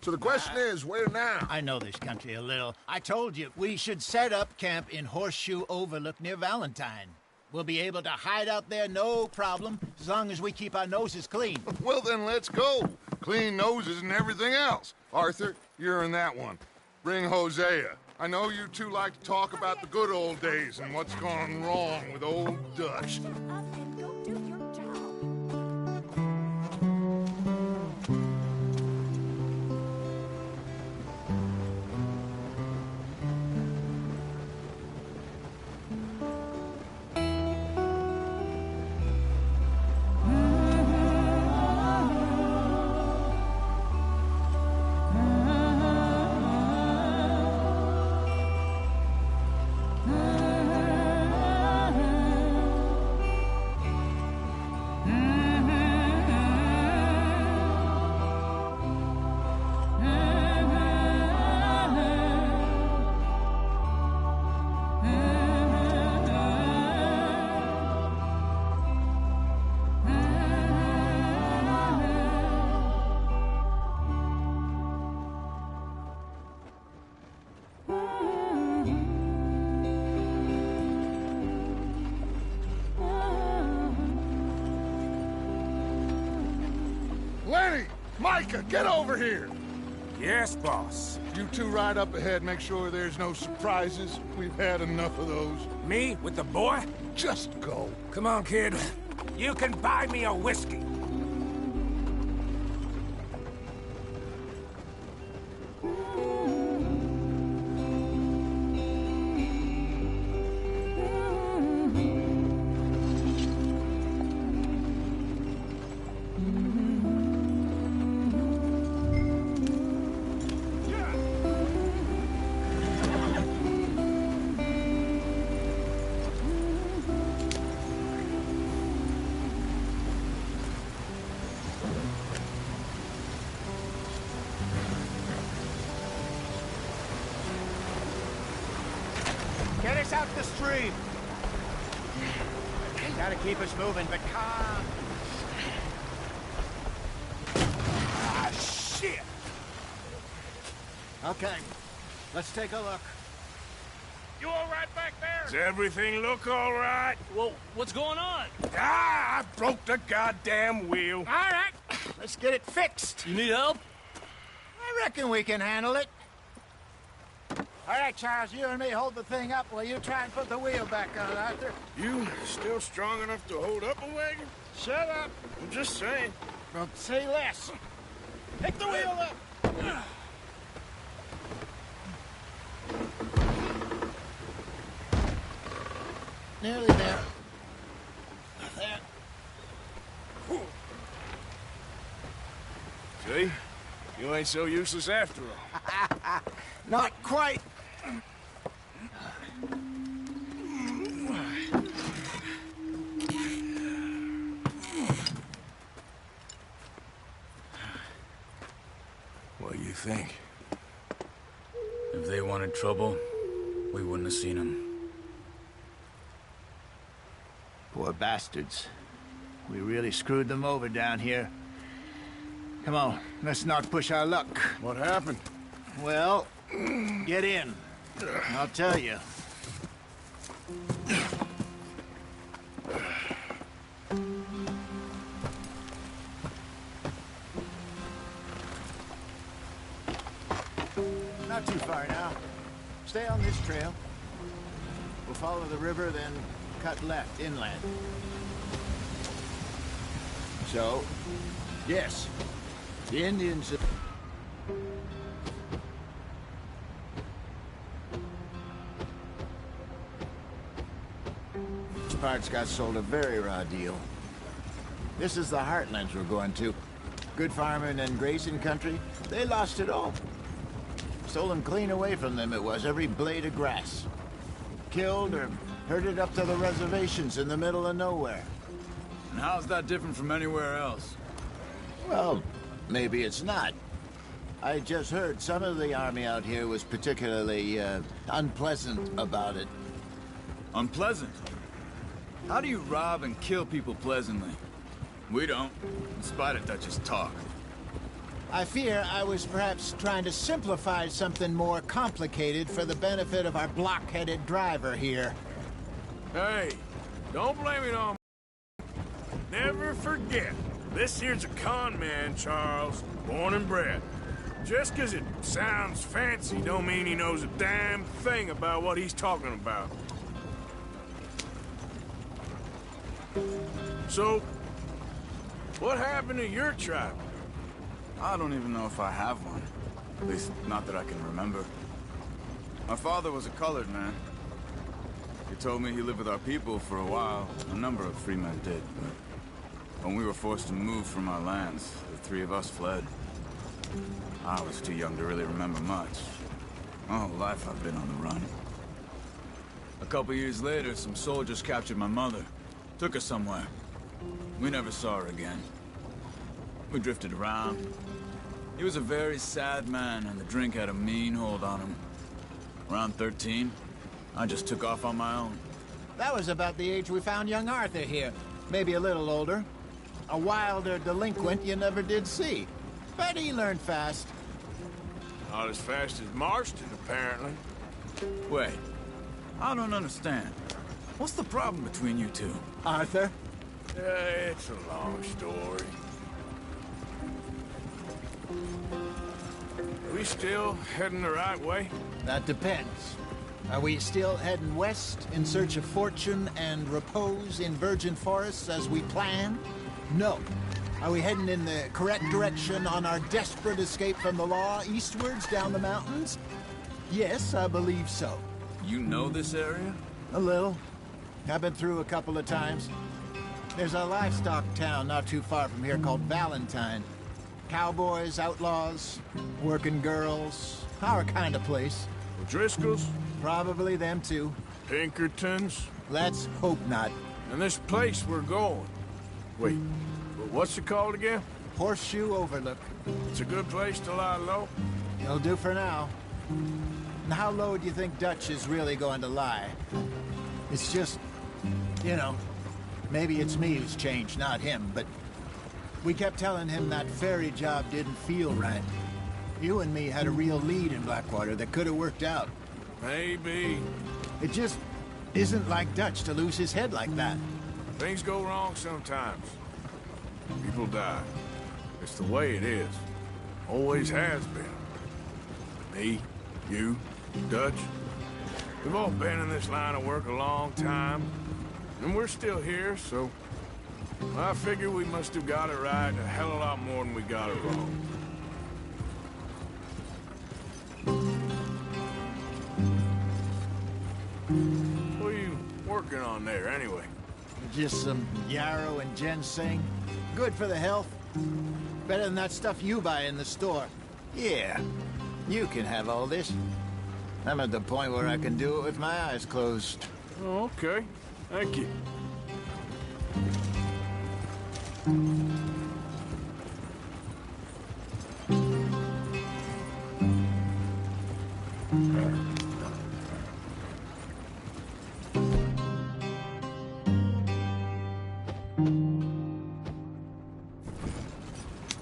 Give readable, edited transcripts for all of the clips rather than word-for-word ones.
So the question is, where now? I know this country a little. I told you, we should set up camp in Horseshoe Overlook near Valentine. We'll be able to hide out there, no problem, as long as we keep our noses clean. Well, then let's go. Clean noses and everything else. Arthur, you're in that one. Bring Hosea. I know you two like to talk about the good old days and what's gone wrong with old Dutch. Lenny! Micah, get over here! Yes, boss. You two ride up ahead, make sure there's no surprises. We've had enough of those. Me with the boy? Just go. Come on, kid. You can buy me a whiskey. Get us out the stream. Gotta keep us moving, but calm. Ah, shit! Okay, let's take a look. You all right back there? Does everything look all right? Well, what's going on? Ah, I broke the goddamn wheel. All right, let's get it fixed. You need help? I reckon we can handle it. All right, Charles, you and me hold the thing up while you try and put the wheel back on, Arthur. You still strong enough to hold up a wagon? Shut up. I'm just saying. Well, say less. Pick the wheel up. Nearly there. There. See? You ain't so useless after all. Not quite. What do you think? If they wanted trouble, we wouldn't have seen them. Poor bastards. We really screwed them over down here. Come on, let's not push our luck. What happened? Well, get in. I'll tell you. Not too far now. Stay on this trail. We'll follow the river, then cut left inland. So, yes, the Indians... This part's got sold a very raw deal. This is the heartlands we're going to. Good farming and grazing country, they lost it all. Stolen clean away from them it was, every blade of grass. Killed or herded up to the reservations in the middle of nowhere. And how's that different from anywhere else? Well, maybe it's not. I just heard some of the army out here was particularly, unpleasant about it. Unpleasant? How do you rob and kill people pleasantly? We don't, in spite of Dutch's talk. I fear I was perhaps trying to simplify something more complicated for the benefit of our block-headed driver here. Hey, don't blame it on me. Never forget, this here's a con man, Charles, born and bred. Just 'cause it sounds fancy don't mean he knows a damn thing about what he's talking about. So, what happened to your tribe? I don't even know if I have one. At least, not that I can remember. My father was a colored man. He told me he lived with our people for a while. A number of free men did, but when we were forced to move from our lands, the three of us fled. I was too young to really remember much. My whole life I've been on the run. A couple years later, some soldiers captured my mother. Took her somewhere. We never saw her again. We drifted around. He was a very sad man, and the drink had a mean hold on him. Around 13, I just took off on my own. That was about the age we found young Arthur here. Maybe a little older. A wilder delinquent you never did see. But he learned fast. Not as fast as Marston, apparently. Wait, I don't understand. What's the problem between you two? Arthur? It's a long story. We still heading the right way? That depends. Are we still heading west in search of fortune and repose in virgin forests as we planned? No. Are we heading in the correct direction on our desperate escape from the law eastwards down the mountains? Yes, I believe so. You know this area? A little. I've been through a couple of times. There's a livestock town not too far from here called Valentine. Cowboys, outlaws, working girls, our kind of place. O'Driscoll's? Probably them too. Pinkertons? Let's hope not. And this place we're going. Wait, what's it called again? Horseshoe Overlook. It's a good place to lie low? It'll do for now. And how low do you think Dutch is really going to lie? It's just, you know, maybe it's me who's changed, not him, but we kept telling him that ferry job didn't feel right. You and me had a real lead in Blackwater that could have worked out. Maybe. It just isn't like Dutch to lose his head like that. Things go wrong sometimes. People die. It's the way it is. Always has been. Me, you, Dutch. We've all been in this line of work a long time. And we're still here, so I figure we must have got it right a hell of a lot more than we got it wrong. What are you working on there, anyway? Just some yarrow and ginseng. Good for the health. Better than that stuff you buy in the store. Yeah, you can have all this. I'm at the point where I can do it with my eyes closed. Oh, okay. Thank you.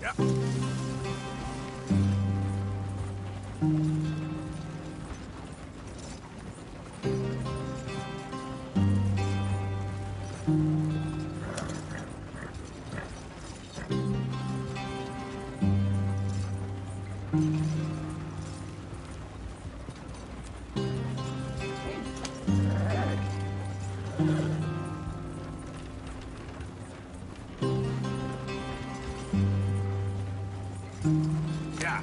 Yeah. Yeah.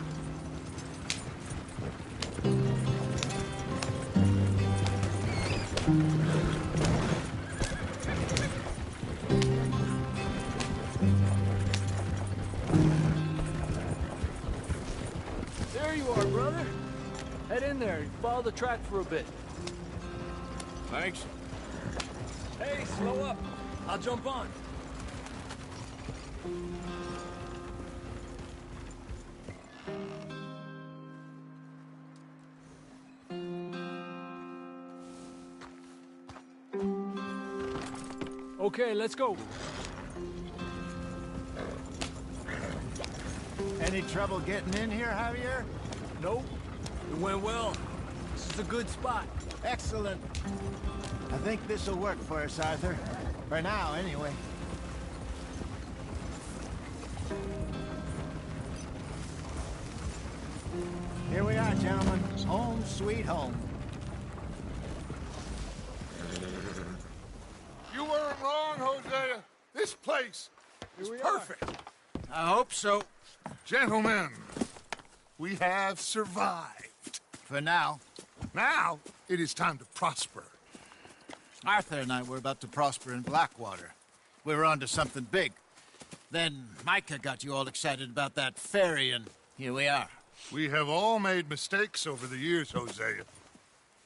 There you are, brother. Head in there and follow the track for a bit. Thanks. Hey, slow up. I'll jump on. Okay, let's go. Any trouble getting in here, Javier? Nope. It went well. This is a good spot. Excellent. I think this'll work for us, Arthur. For now, anyway. Here we are, gentlemen. Home sweet home. You weren't wrong, Hosea. This place is perfect. I hope so. Gentlemen, we have survived. For now. Now, it is time to prosper. Arthur and I were about to prosper in Blackwater. We were on to something big. Then Micah got you all excited about that ferry, and here we are. We have all made mistakes over the years, Hosea.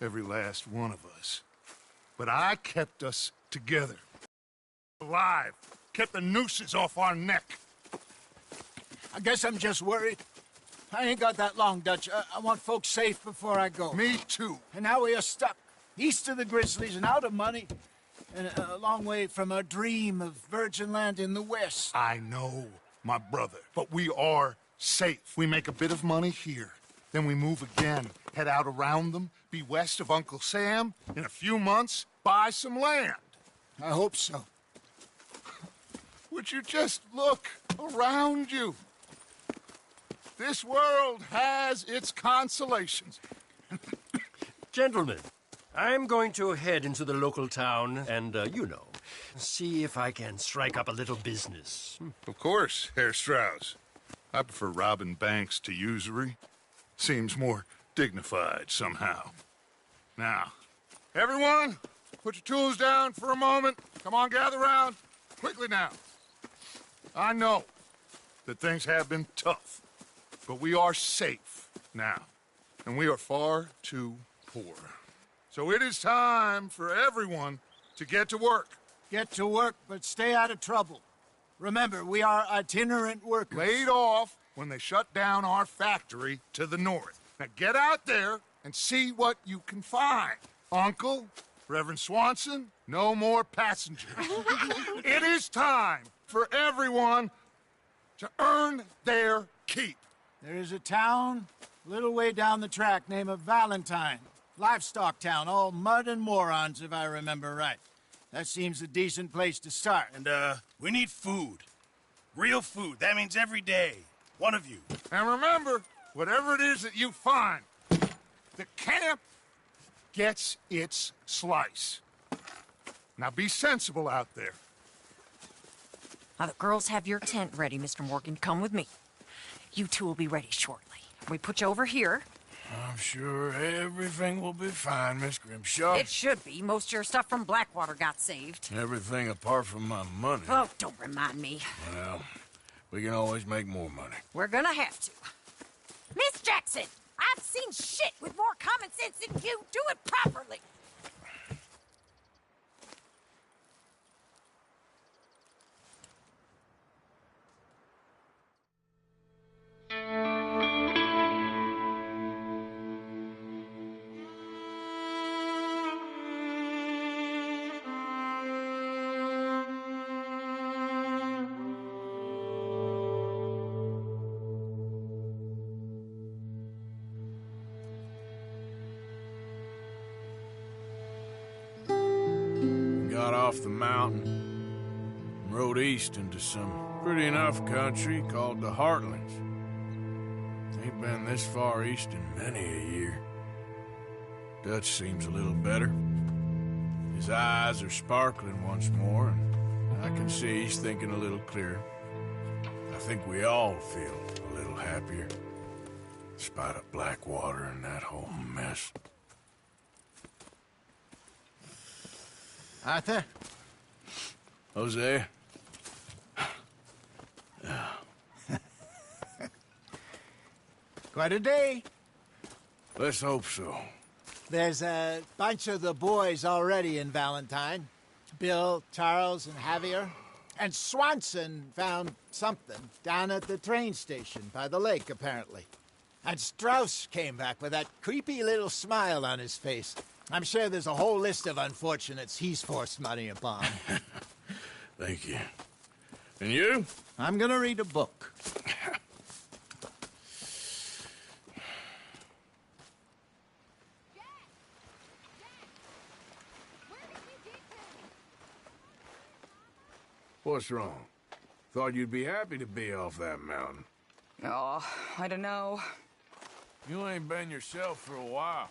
Every last one of us. But I kept us together. Alive. Kept the nooses off our neck. I guess I'm just worried. I ain't got that long, Dutch. I want folks safe before I go. Me too. And now we are stuck, east of the Grizzlies and out of money, and a long way from our dream of virgin land in the west. I know, my brother, but we are safe. We make a bit of money here. Then we move again, head out around them, be west of Uncle Sam. In a few months, buy some land. I hope so. Would you just look around you? This world has its consolations. Gentlemen, I'm going to head into the local town and, see if I can strike up a little business. Of course, Herr Strauss. I prefer robbing banks to usury. Seems more dignified somehow. Now, everyone, put your tools down for a moment. Come on, gather round. Quickly now. I know that things have been tough, but we are safe now, and we are far too poor. So it is time for everyone to get to work. Get to work, but stay out of trouble. Remember, we are itinerant workers. Laid off when they shut down our factory to the north. Now get out there and see what you can find. Uncle, Reverend Swanson, no more passengers. It is time for everyone to earn their keep. There is a town a little way down the track named Valentine. Livestock town, all mud and morons, if I remember right. That seems a decent place to start. And, we need food. Real food. That means every day. One of you. And remember, whatever it is that you find, the camp gets its slice. Now be sensible out there. Now, the girls have your tent ready, Mr. Morgan. Come with me. You two will be ready shortly. We put you over here. I'm sure everything will be fine, Miss Grimshaw. It should be. Most of your stuff from Blackwater got saved. Everything apart from my money. Oh, don't remind me. Well, we can always make more money. We're gonna have to. Miss Jackson, I've seen shit with more common sense than you. Do it properly. Got off the mountain and rode east into some pretty enough country called the Heartlands. Ain't been this far east in many a year. Dutch seems a little better. His eyes are sparkling once more, and I can see he's thinking a little clearer. I think we all feel a little happier, in spite of Blackwater and that whole mess. Arthur? Jose? Quite a day. Let's hope so. There's a bunch of the boys already in Valentine. Bill, Charles, and Javier. And Swanson found something down at the train station by the lake, apparently. And Strauss came back with that creepy little smile on his face. I'm sure there's a whole list of unfortunates he's forced money upon. Thank you. And you? I'm gonna read a book. What's wrong? Thought you'd be happy to be off that mountain. Oh, I don't know. You ain't been yourself for a while.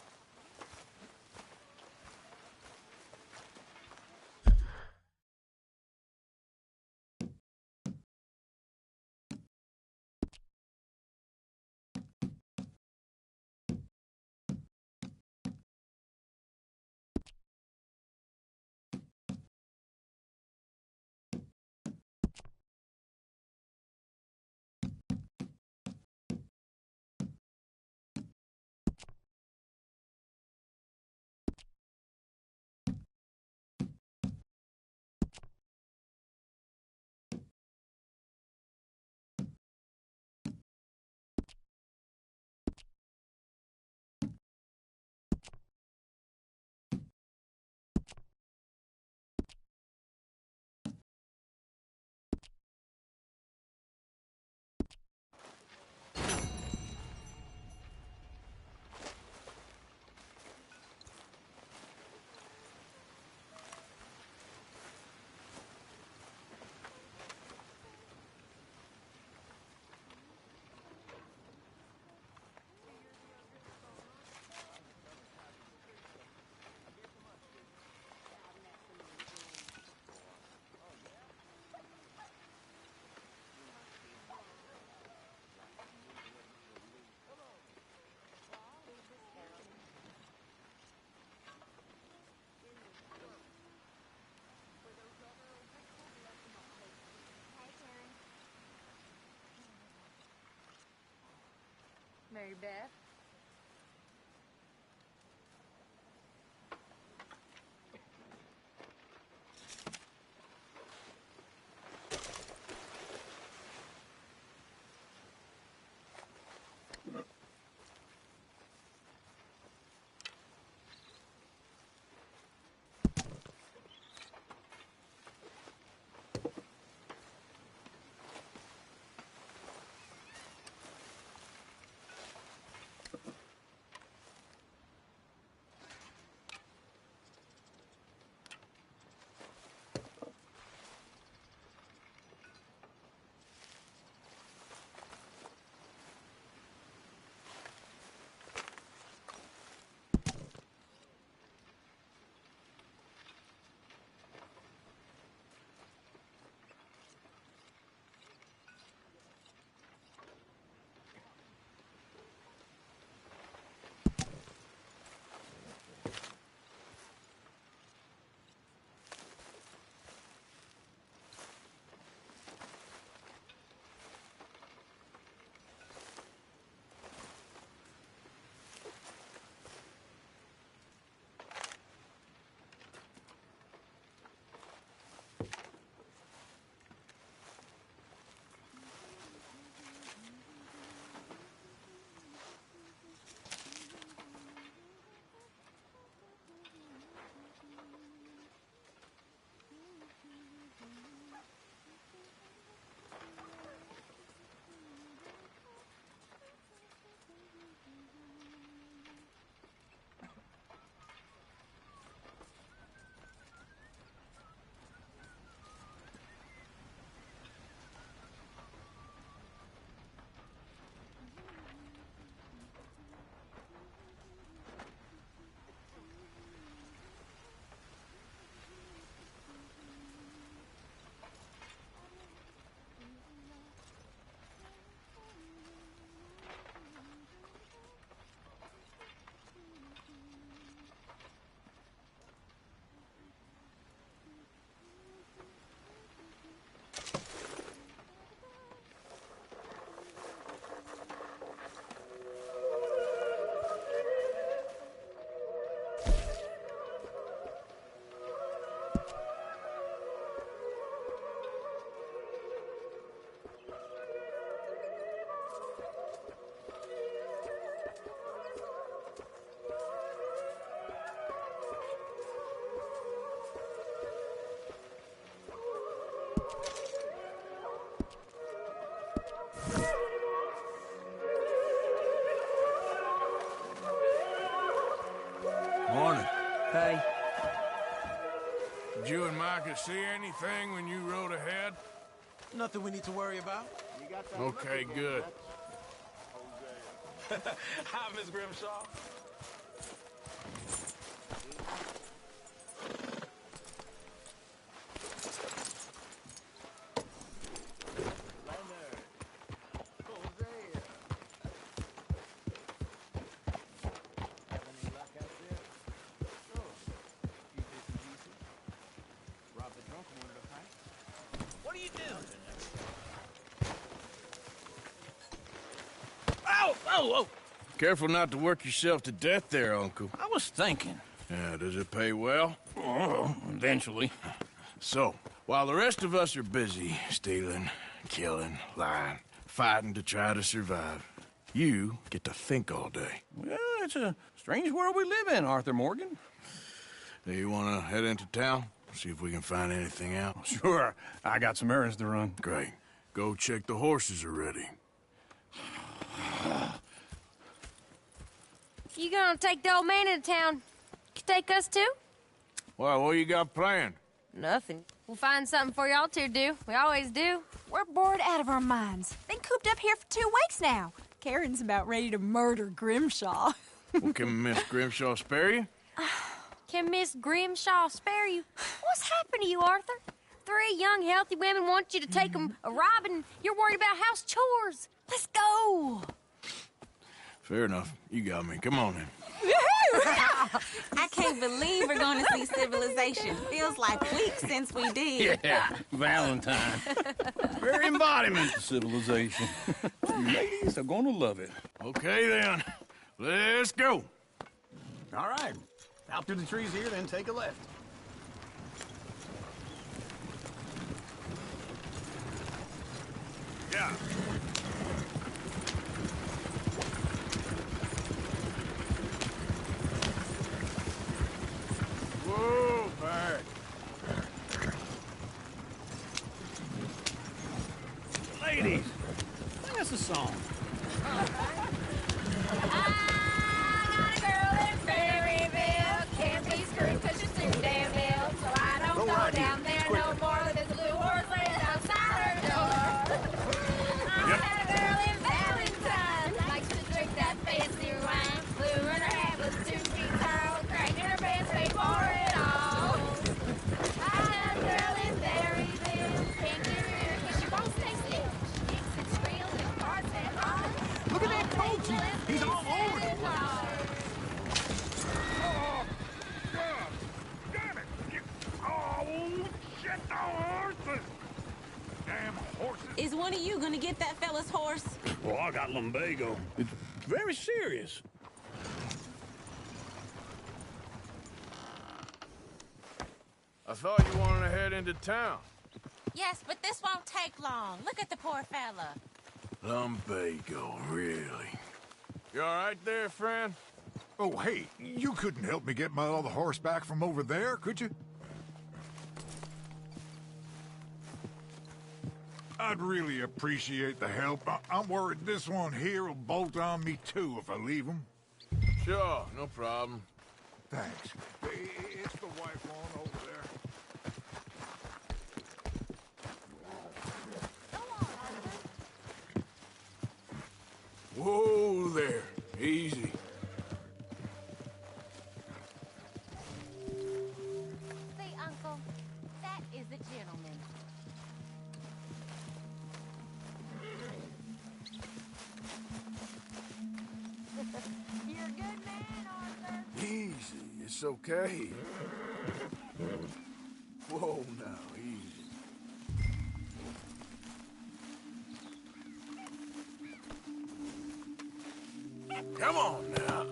Mary Beth? Morning. Hey. Did you and Micah see anything when you rode ahead? Nothing we need to worry about. Okay, good. Hi, Miss Grimshaw. What are you doing? Ow! Oh, oh! Careful not to work yourself to death there, Uncle. I was thinking. Yeah, does it pay well? Oh, eventually. So, while the rest of us are busy stealing, killing, lying, fighting to try to survive, you get to think all day. Well, it's a strange world we live in, Arthur Morgan. Do you want to head into town? See if we can find anything out? Sure. I got some errands to run. Great. Go check the horses are ready. You gonna take the old man into town? You take us too? Well, what you got planned? Nothing. We'll find something for y'all to do. We always do. We're bored out of our minds. Been cooped up here for 2 weeks now. Karen's about ready to murder Grimshaw. Well, can Miss Grimshaw spare you? Can Miss Grimshaw spare you? What's happened to you, Arthur? 3 young, healthy women want you to take them a robbing. You're worried about house chores. Let's go. Fair enough. You got me. Come on then. I can't believe we're going to see civilization. Feels like weeks since we did. Yeah, Valentine. Very embodiment of civilization. You ladies are going to love it. Okay then. Let's go. All right. Out through the trees here, then take a left. Yeah. Whoa, back. Ladies, sing us a song. Down there no more with this blue horse laying outside her door. I had a girl in Valentine, likes to drink that fancy wine. Blue in her head was 2 feet tall, cracking her pants paid for it all. I had a girl in Berryville, can't get her ear 'cause she won't stay still. She kicks and squeals and farts and hollers. Look at that coach. He's all over it. Is one of you gonna get that fella's horse? Well, I got lumbago. It's very serious. I thought you wanted to head into town. Yes, but this won't take long. Look at the poor fella. Lumbago, really? You all right there, friend? Oh, hey, you couldn't help me get my other horse back from over there, could you? I'd really appreciate the help. I'm worried this one here will bolt on me too if I leave him. Sure, no problem. Thanks. It's the white one over there. Whoa there. Easy. See, Uncle, that is a gentleman. You're a good man, Arthur. Easy. It's okay. Whoa now, easy. Come on now.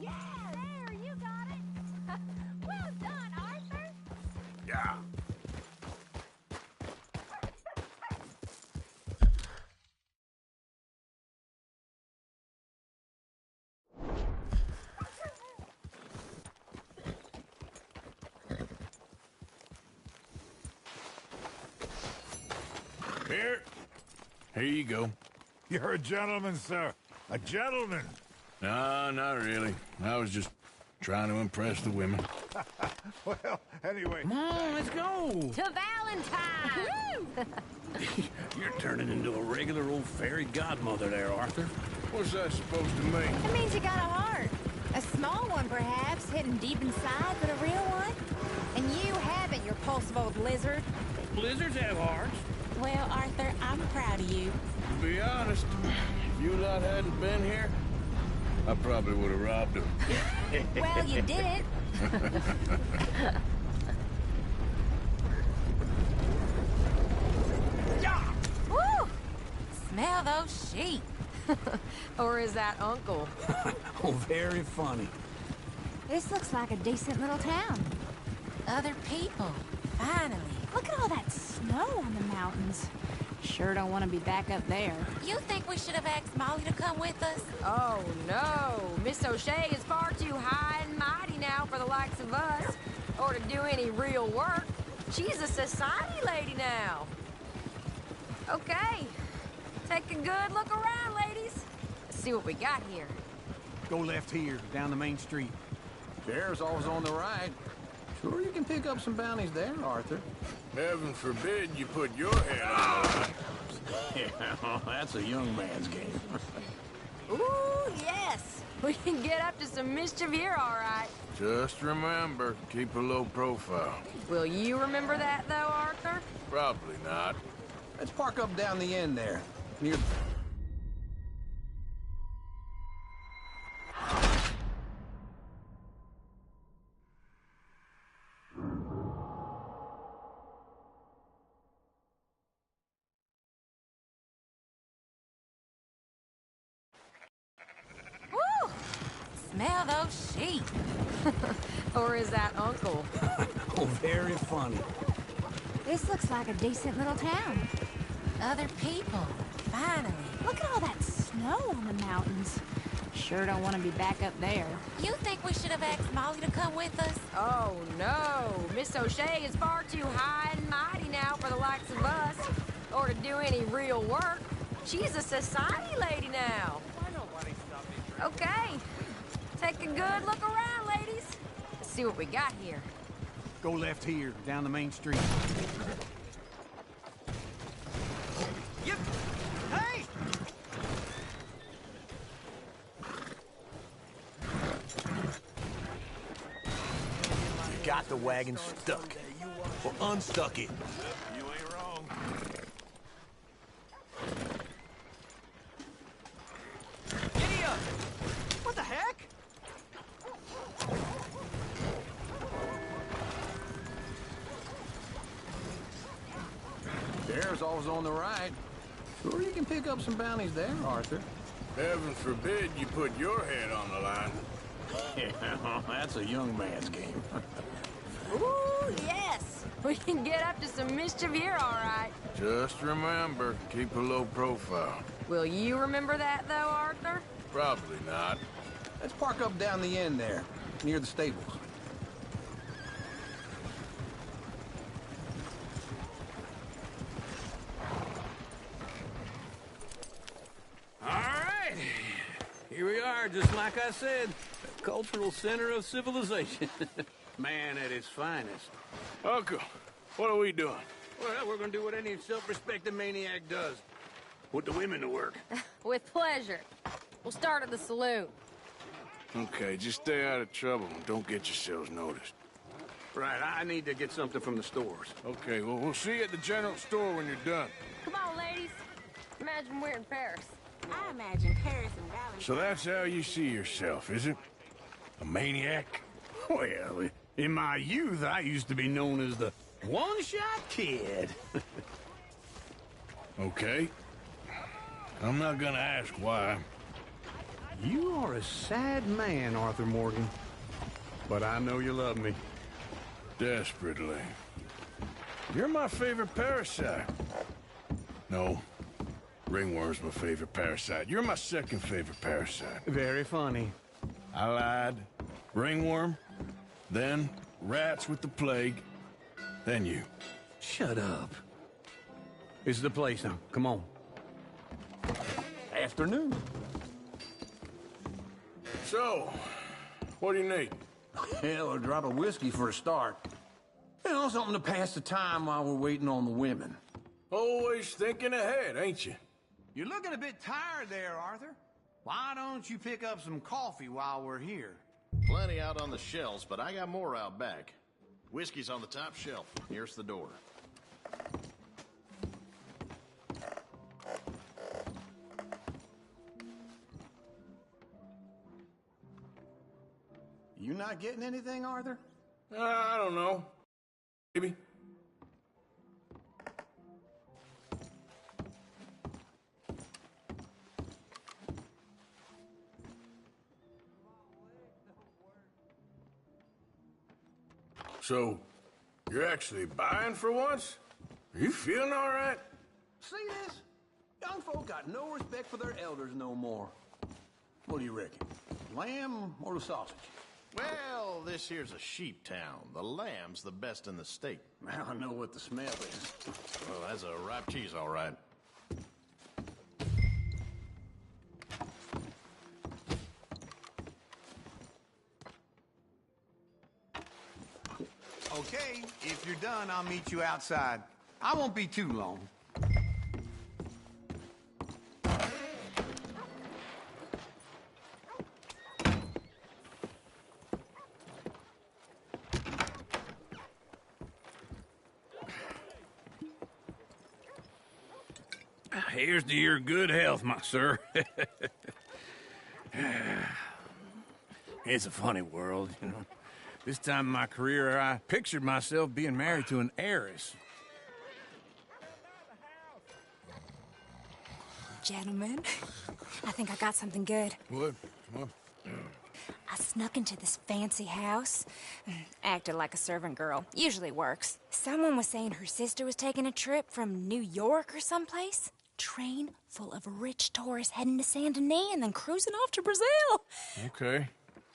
Yeah, there, you got it. Well done, Arthur. Yeah. Here you go. You're a gentleman, sir. A gentleman. No, not really. I was just trying to impress the women. Well, anyway... Come on, let's go! To Valentine! You're turning into a regular old fairy godmother there, Arthur. What's that supposed to mean? It means you got a heart. A small one, perhaps, hidden deep inside, but a real one. And you haven't, you repulsive old lizard. Blizzards have hearts. Well, Arthur, I'm proud of you. To be honest, if you lot hadn't been here, I probably would have robbed him. Well, you did it. Woo! Smell those sheep. Or is that Uncle? Oh, very funny. This looks like a decent little town. Other people. Finally. Look at all that snow on the mountains. Sure don't want to be back up there. You think we should have asked Molly to come with us? Oh, no. Miss O'Shea is far too high and mighty now for the likes of us, or to do any real work. She's a society lady now. Okay. Take a good look around, ladies. Let's see what we got here. Go left here, down the main street. There's always on the right. Sure you can pick up some bounties there, Arthur. Heaven forbid you put your head on the line. Yeah, well, that's a young man's game. Ooh, yes. We can get up to some mischief here, all right. Just remember, keep a low profile. Will you remember that, though, Arthur? Probably not. Let's park up down the end there, near... Woo! Smell those sheep. Or is that Uncle? Oh, very funny. This looks like a decent little town. Other people. Finally. Look at all that snow on the mountains. Sure don't want to be back up there. You think we should have asked Molly to come with us? Oh, no. Miss O'Shea is far too high and mighty now for the likes of us, or to do any real work. She's a society lady now. Okay. Take a good look around, ladies. Let's see what we got here. Go left here, down the main street. Yep. Hey! You got the wagon stuck. Well, unstuck it. You ain't wrong. Giddy up! What the heck? There's always on the right. Sure you can pick up some bounties there, Arthur. Heaven forbid you put your head on the line. Yeah, well, that's a young man's game. Ooh, yes. We can get up to some mischief here, all right. Just remember, keep a low profile. Will you remember that, though, Arthur? Probably not. Let's park up down the end there, near the stables. All right. Here we are, just like I said. The cultural center of civilization. Man at his finest. Uncle, what are we doing? Well, we're gonna do what any self-respecting maniac does. Put the women to work. With pleasure. We'll start at the saloon. Okay, just stay out of trouble and don't get yourselves noticed. Right, I need to get something from the stores. Okay, well, we'll see you at the general store when you're done. Come on, ladies. Imagine we're in Paris. I imagine Paris and Valentine. So that's how you see yourself, is it? A maniac? Well, in my youth, I used to be known as the one-shot kid. Okay. I'm not gonna ask why. You are a sad man, Arthur Morgan. But I know you love me. Desperately. You're my favorite parasite. No. Ringworm's my favorite parasite. You're my second favorite parasite. Very funny. I lied. Ringworm. Then rats with the plague. Then you. Shut up. This is the place now. Come on. Afternoon. So, what do you need? Hell, a drop of whiskey for a start. You know, something to pass the time while we're waiting on the women. Always thinking ahead, ain't you? You're looking a bit tired there, Arthur. Why don't you pick up some coffee while we're here? Plenty out on the shelves, but I got more out back. Whiskey's on the top shelf. Here's the door. You not getting anything, Arthur? I don't know. Maybe. So, you're actually buying for once? Are you feeling all right? See this? Young folk got no respect for their elders no more. What do you reckon? Lamb or the sausage? Well, this here's a sheep town. The lamb's the best in the state. I know what the smell is. Well, that's a ripe cheese, all right. Okay, if you're done, I'll meet you outside. I won't be too long. Here's to your good health, my sir. It's a funny world, you know. This time in my career, I pictured myself being married to an heiress. Gentlemen, I think I got something good. What? What? I snuck into this fancy house. Acted like a servant girl. Usually works. Someone was saying her sister was taking a trip from New York or someplace. Train full of rich tourists heading to Saint Denis and then cruising off to Brazil. Okay.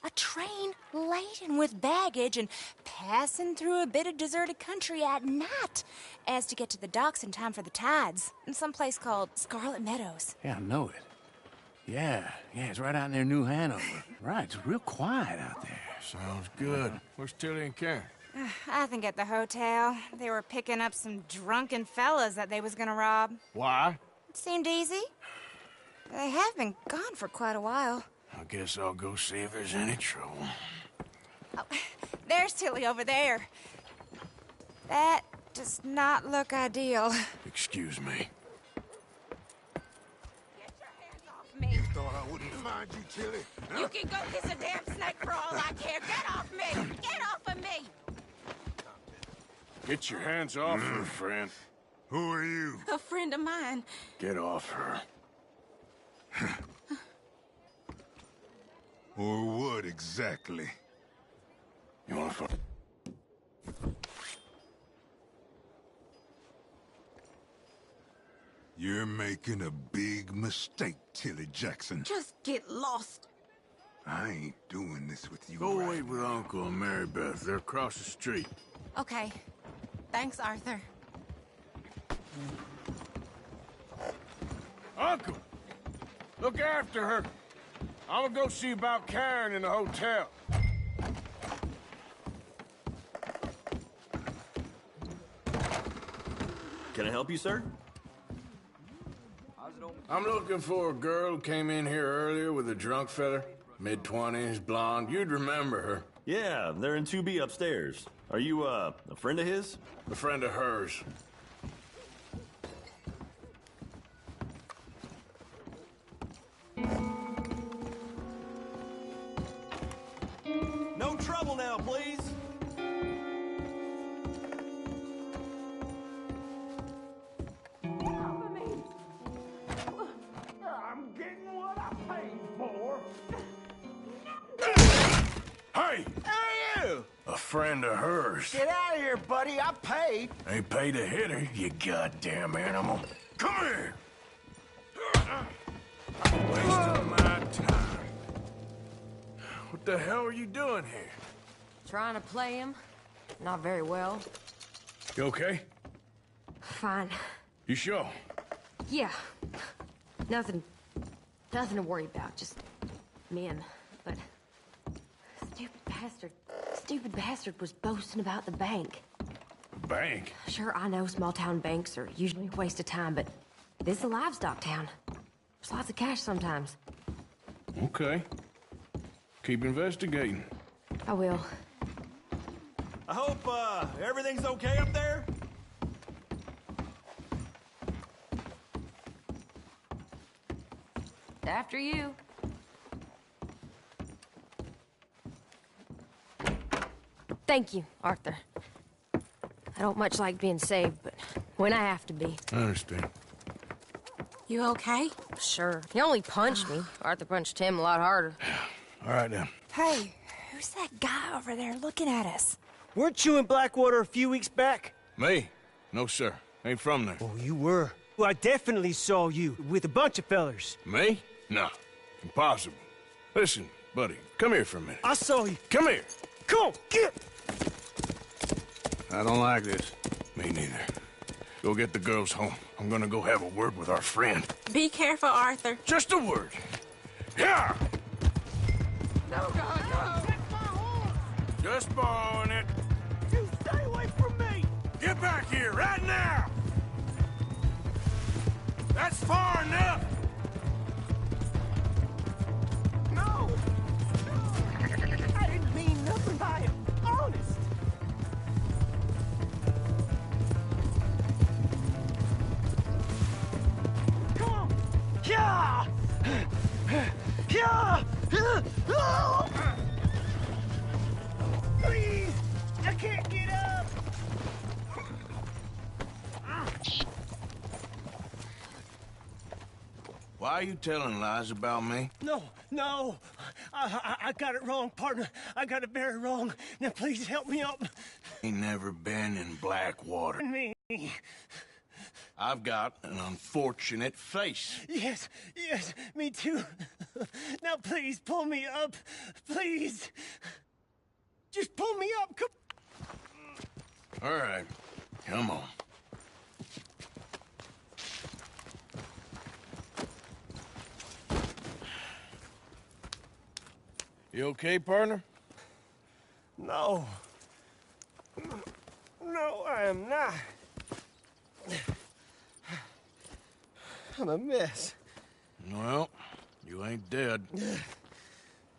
A train laden with baggage and passing through a bit of deserted country at night as to get to the docks in time for the tides in some place called Scarlet Meadows. Yeah, I know it. Yeah, it's right out near New Hanover. Right, it's real quiet out there. Sounds good. Where's Tilly and Karen? I think at the hotel. They were picking up some drunken fellas that they was gonna rob. Why? It seemed easy. They have been gone for quite a while. I guess I'll go see if there's any trouble. Oh, there's Tilly over there. That does not look ideal. Excuse me. Me. Thought I wouldn't find you, Tilly. You can go kiss a damn snake for all I care. Get off me! Get off of me! Get your hands off her, friend. Who are you? A friend of mine. Get off her. Or what exactly? You wanna fuck? You're making a big mistake, Tilly Jackson. Just get lost. I ain't doing this with you. Go right wait with Uncle and Mary Beth. They're across the street. Okay. Thanks, Arthur. Uncle! Look after her. I'm gonna go see about Karen in the hotel. Can I help you, sir? I'm looking for a girl who came in here earlier with a drunk fella. Mid-20s, blonde. You'd remember her. Yeah, they're in 2B upstairs. Are you, a friend of his? A friend of hers. No trouble now, please. I'm getting what I paid for. Hey! Who are you? A friend of hers. Get out of here, buddy. I paid. Ain't paid to hit her, you goddamn animal. Come here! Wasting my time. What the hell are you doing here? Trying to play him. Not very well. You okay? Fine. You sure? Yeah. Nothing to worry about. Just men. But stupid bastard stupid bastard was boasting about the bank. Bank? Sure, I know small-town banks are usually a waste of time, but this is a livestock town. There's lots of cash sometimes. Okay. Keep investigating. I will. I hope, everything's okay up there? After you. Thank you, Arthur. I don't much like being saved, but when I have to be. I understand. You okay? Sure. He only punched me. Arthur punched him a lot harder. All right, then. Hey, who's that guy over there looking at us? Weren't you in Blackwater a few weeks back? Me? No, sir. Ain't from there. Oh, you were. Well, I definitely saw you with a bunch of fellers. Me? No. Impossible. Listen, buddy, come here for a minute. I saw you. Come here. Come on, get! I don't like this. Me neither. Go get the girls home. I'm gonna go have a word with our friend. Be careful, Arthur. Just a word. Yeah! No, God, no! That's my horse! Just borrowing it. You stay away from me! Get back here, right now! That's far enough! No! I didn't mean nothing by it. Honest! Come on! Yeah! Yeah! Please! I can't get up! Why are you telling lies about me? No. I got it wrong, partner. I got it very wrong. Now, please help me up. Ain't never been in Blackwater. Me. I've got an unfortunate face. Yes, me too. Now, please, pull me up. Please. Just pull me up. Come. All right, come on. You okay, partner? No. No, I am not. I'm a mess. Well, you ain't dead.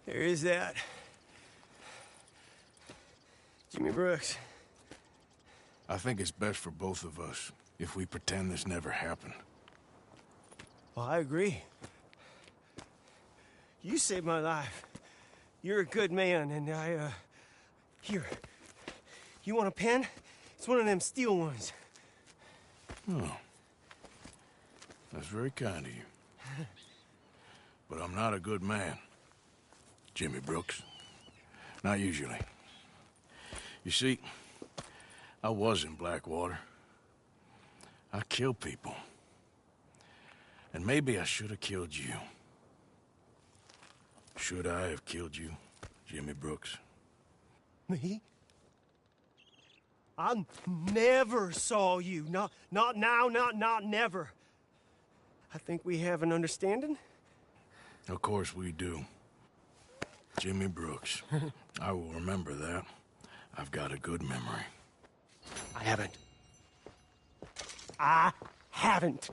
There is that. Jimmy Brooks. I think it's best for both of us if we pretend this never happened. Well, I agree. You saved my life. You're a good man, and Here. You want a pen? It's one of them steel ones. Oh. That's very kind of you. But I'm not a good man, Jimmy Brooks. Not usually. You see, I was in Blackwater. I killed people. And maybe I should have killed you. Should I have killed you, Jimmy Brooks? Me? I never saw you. Not now, not never. I think we have an understanding. Of course we do. Jimmy Brooks. I will remember that. I've got a good memory. I haven't.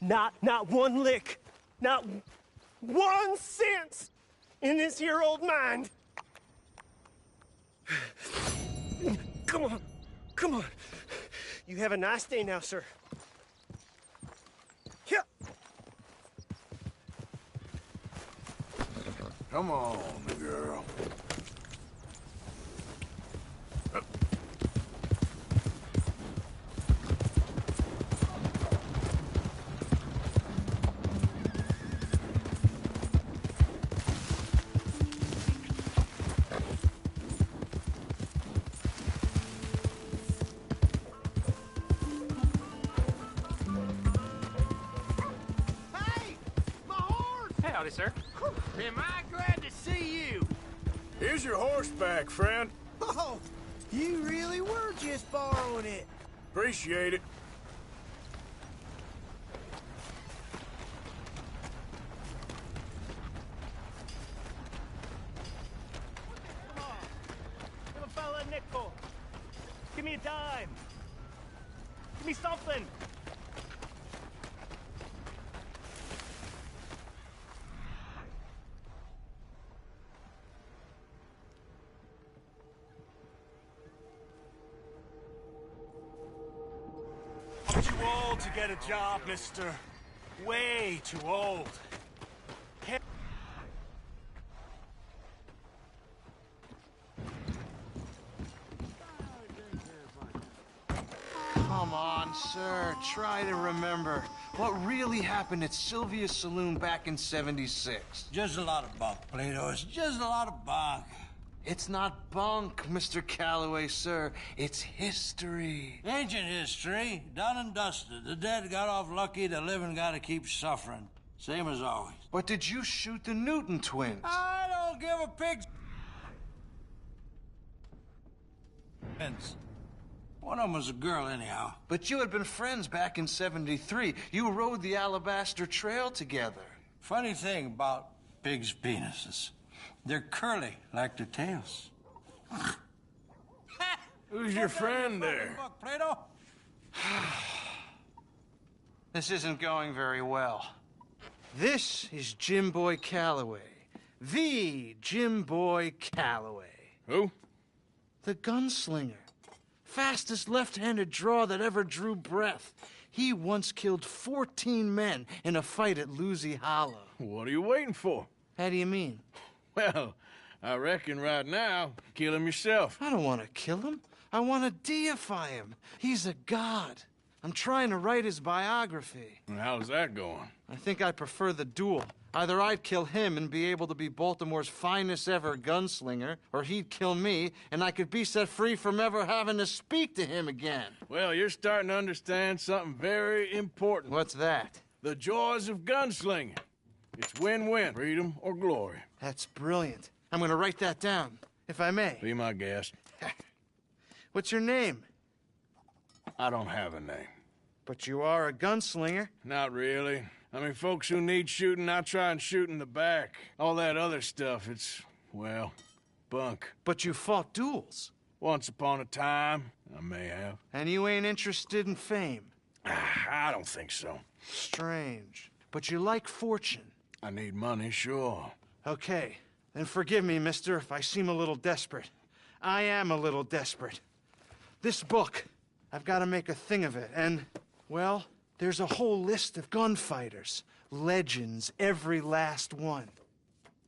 Not one lick. Not 1 cent in this here old mind. Come on. You have a nice day now, sir. Yeah. Come on, girl. Howdy, sir. Am I glad to see you? Here's your horse back, friend. Oh, you really were just borrowing it. Appreciate it. me a dime. Give me something. I'm too old to get a job, mister. Way too old. Come on, sir. Try to remember. What really happened at Sylvia's Saloon back in '76? Just a lot of bunk, Plato. It's just a lot of bunk. It's not bunk, Mr. Calloway, sir. It's history. Ancient history. Done and dusted. The dead got off lucky, the living gotta keep suffering. Same as always. But did you shoot the Newton twins? I don't give a pig's... One of them was a girl, anyhow. But you had been friends back in '73. You rode the Alabaster Trail together. Funny thing about pigs' penises. They're curly, like their tails. Who's your friend there? Plato? This isn't going very well. This is Jim Boy Calloway. The Jim Boy Calloway. Who? The gunslinger. Fastest left-handed draw that ever drew breath. He once killed 14 men in a fight at Lucy Hollow. What are you waiting for? How do you mean? Well, I reckon right now, kill him yourself. I don't want to kill him. I want to deify him. He's a god. I'm trying to write his biography. And how's that going? I think I prefer the duel. Either I'd kill him and be able to be Baltimore's finest ever gunslinger, or he'd kill me and I could be set free from ever having to speak to him again. Well, you're starting to understand something very important. What's that? The joys of gunslinging. It's win-win, freedom or glory. That's brilliant. I'm going to write that down, if I may. Be my guest. What's your name? I don't have a name. But you are a gunslinger. Not really. I mean, folks who need shooting, I try and shoot in the back. All that other stuff, it's, well, bunk. But you fought duels. Once upon a time, I may have. And you ain't interested in fame? I don't think so. Strange. But you like fortune. I need money, sure. Okay. Then forgive me, mister, if I seem a little desperate. I am a little desperate. This book, I've got to make a thing of it, and, well, there's a whole list of gunfighters. Legends, every last one.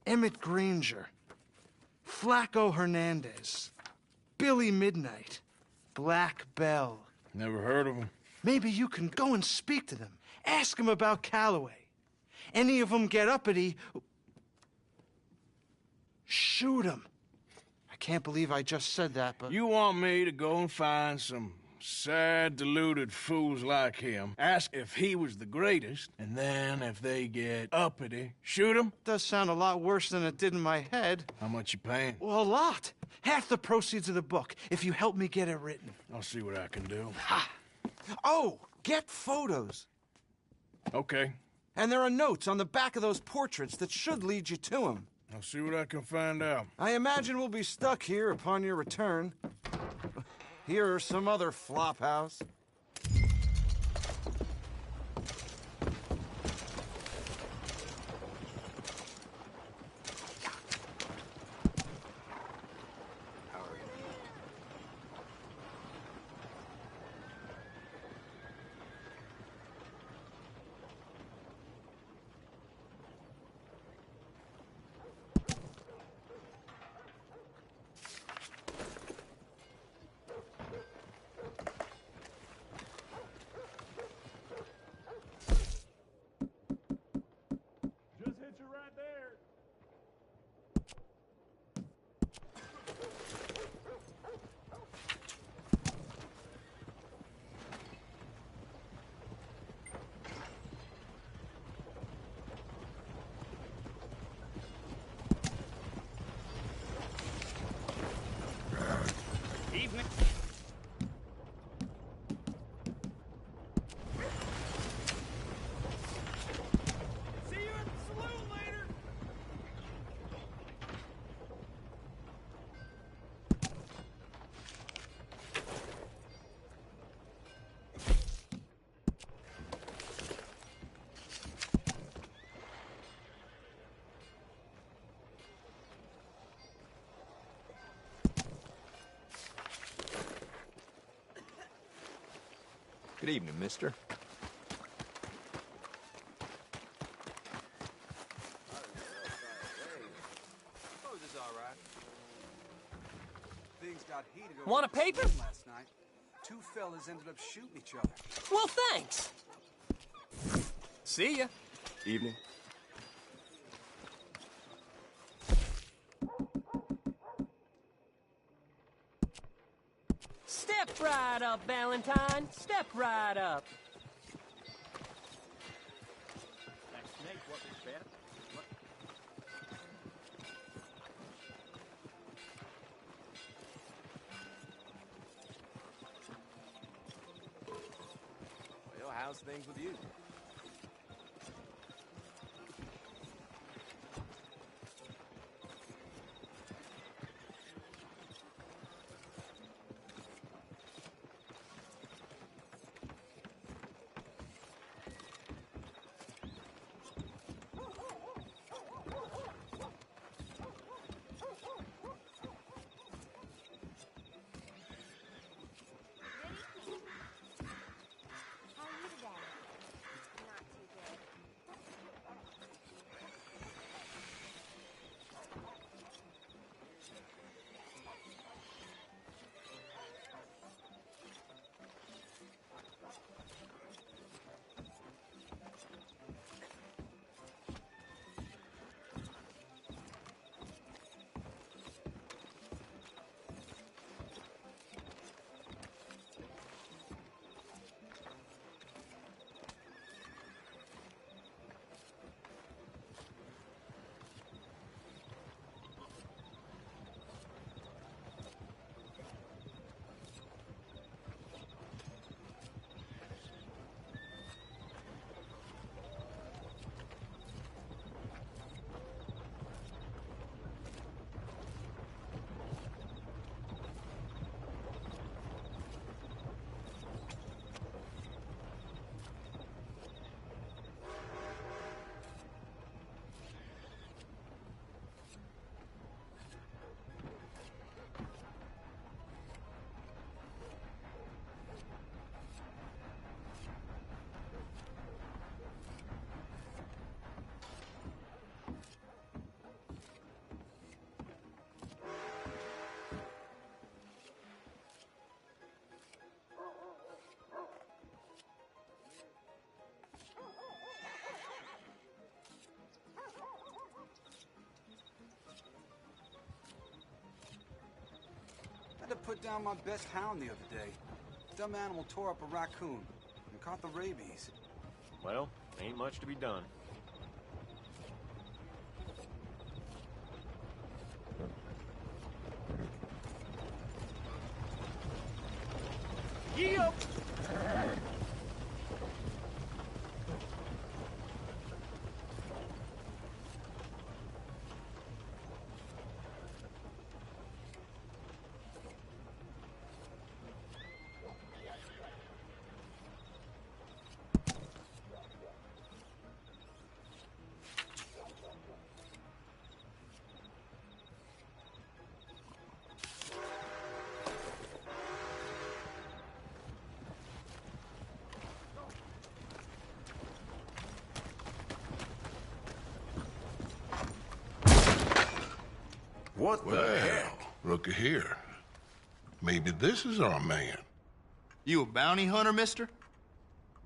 Emmett Granger. Flaco Hernandez. Billy Midnight. Black Bell. Never heard of them. Maybe you can go and speak to them. Ask them about Calloway. Any of them get uppity, shoot them. I can't believe I just said that, but... You want me to go and find some sad, deluded fools like him, ask if he was the greatest, and then if they get uppity, shoot him? Does sound a lot worse than it did in my head. How much you paying? Well, a lot. Half the proceeds of the book, if you help me get it written. I'll see what I can do. Ha! Oh, get photos. Okay. And there are notes on the back of those portraits that should lead you to him. I'll see what I can find out. I imagine we'll be stuck here upon your return. Here are some other flophouse. Good evening, mister. Things got heated over Want a paper? last night. Two fellas ended up shooting each other. Well, thanks. See ya. Evening. Step right up, Valentine. Step right up. That snake, what was that? Well, how's things with you? Had to put down my best hound the other day. Dumb animal tore up a raccoon and caught the rabies. Well, ain't much to be done. Yep. What the heck? Looky here. Maybe this is our man. You a bounty hunter, mister?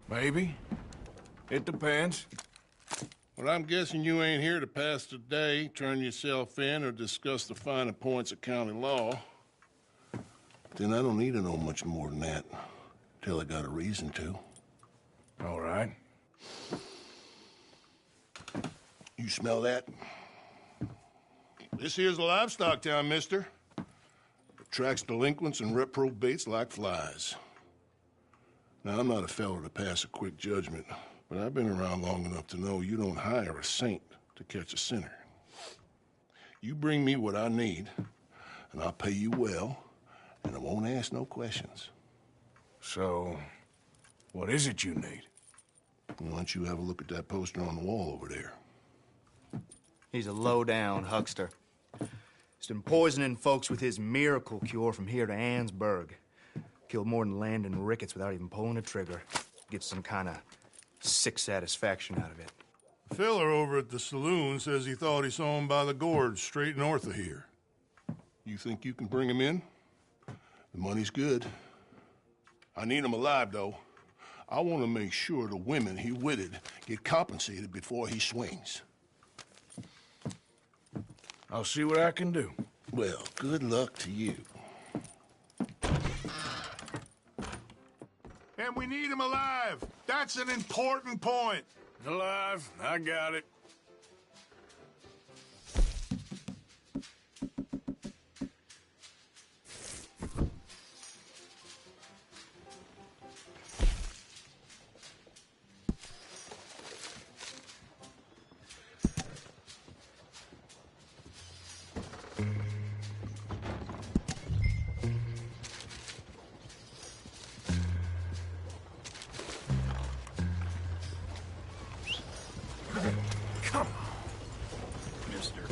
Maybe. It depends. Well, I'm guessing you ain't here to pass the day, turn yourself in, or discuss the finer points of county law. Then I don't need to know much more than that, till I got a reason to. All right. You smell that? This here's a livestock town, mister. Attracts delinquents and reprobates like flies. Now, I'm not a fellow to pass a quick judgment, but I've been around long enough to know you don't hire a saint to catch a sinner. You bring me what I need, and I'll pay you well, and I won't ask no questions. So, what is it you need? Why don't you have a look at that poster on the wall over there? He's a low-down huckster. He's been poisoning folks with his miracle cure from here to Annesburg. Killed more than Landon Ricketts without even pulling a trigger. Get some kind of sick satisfaction out of it. The fella over at the saloon says he thought he saw him by the gorge straight north of here. You think you can bring him in? The money's good. I need him alive, though. I want to make sure the women he witted get compensated before he swings. I'll see what I can do. Well, good luck to you. And we need him alive. That's an important point. Alive, I got it. Come on, mister.